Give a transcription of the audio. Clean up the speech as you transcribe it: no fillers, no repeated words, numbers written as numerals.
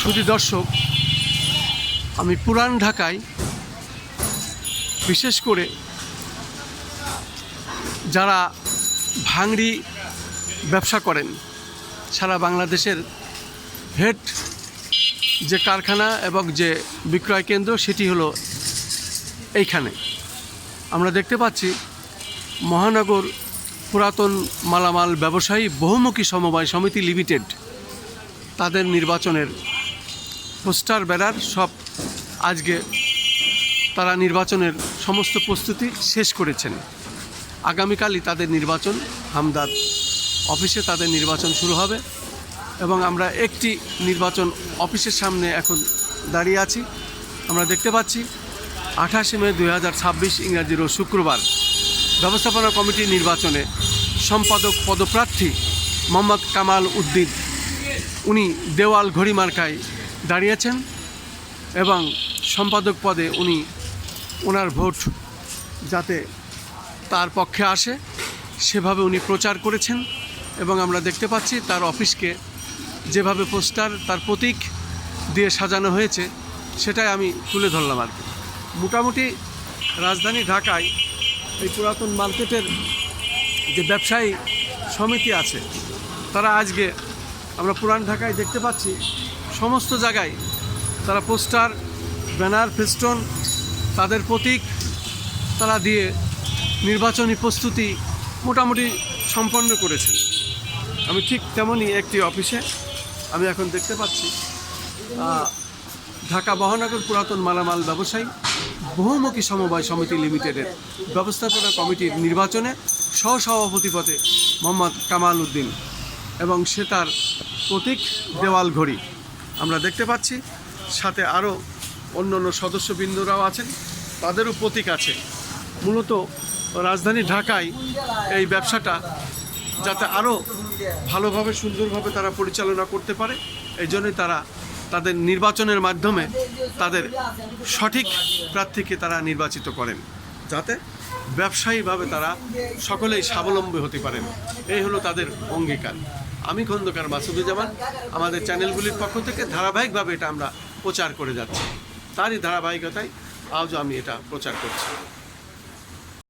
শুধু দর্শক, আমি পুরান ঢাকায় বিশেষ করে যারা ভাঙড়ি ব্যবসা করেন, সারা বাংলাদেশের হেড যে কারখানা এবং যে বিক্রয় কেন্দ্র সেটি হলো এইখানে। আমরা দেখতে পাচ্ছি মহানগর পুরাতন মালামাল ব্যবসায়ী বহুমুখী সমবায় সমিতি লিমিটেড, তাদের নির্বাচনের পোস্টার ব্যানার সব আজকে তারা নির্বাচনের সমস্ত প্রস্তুতি শেষ করেছেন। আগামীকালই তাদের নির্বাচন, হামদাদ অফিসে তাদের নির্বাচন শুরু হবে এবং আমরা একটি নির্বাচন অফিসের সামনে এখন দাঁড়িয়ে আছি। আমরা দেখতে পাচ্ছি 28 মে 2026 ইংরাজি রোজ শুক্রবার ব্যবস্থাপনা কমিটির নির্বাচনে সম্পাদক পদপ্রার্থী মোহাম্মদ কামাল উদ্দিন উনি দেওয়াল ঘড়ি মার্কায় দাঁড়িয়েছেন এবং সম্পাদক পদে উনি ওনার ভোট যাতে তার পক্ষে আসে সেভাবে উনি প্রচার করেছেন এবং আমরা দেখতে পাচ্ছি তার অফিসকে যেভাবে পোস্টার তার প্রতীক দিয়ে সাজানো হয়েছে সেটাই আমি তুলে ধরলাম আর কি। মোটামুটি রাজধানী ঢাকায় এই পুরাতন মার্কেটের যে ব্যবসায়ী সমিতি আছে তারা আজকে আমরা পুরান ঢাকায় দেখতে পাচ্ছি সমস্ত জায়গায় তারা পোস্টার, ব্যানার, ফেস্টন, তাদের প্রতীক তারা দিয়ে নির্বাচনী প্রস্তুতি মোটামুটি সম্পন্ন করেছেন। আমি ঠিক তেমনই একটি অফিসে আমি এখন দেখতে পাচ্ছি ঢাকা মহানগর পুরাতন মালামাল ব্যবসায়ী বহুমুখী সমবায় সমিতি লিমিটেডের ব্যবস্থাপনা কমিটির নির্বাচনে সহসভাপতি পদে মোহাম্মদ কামাল উদ্দিন এবং সে তার প্রতীক দেওয়াল ঘড়ি আমরা দেখতে পাচ্ছি। সাথে আরও অন্য অন্য সদস্যবৃন্দরাও আছেন, তাদেরও প্রতীক আছে। মূলত রাজধানী ঢাকায় এই ব্যবসাটা যাতে আরও ভালোভাবে সুন্দরভাবে তারা পরিচালনা করতে পারে, এই জন্যই তারা তাদের নির্বাচনের মাধ্যমে তাদের সঠিক প্রার্থীকে তারা নির্বাচিত করেন, যাতে ব্যবসায়ীভাবে তারা সকলেই স্বাবলম্বী হতে পারেন। এই হলো তাদের অঙ্গীকার। আমি খন্দকার মাসুদুজ্জামান, আমাদের চ্যানেলগুলির পক্ষ থেকে ধারাবাহিকভাবে এটা আমরা প্রচার করে যাচ্ছি। তারই ধারাবাহিকতায় আজও আমি এটা প্রচার করছি।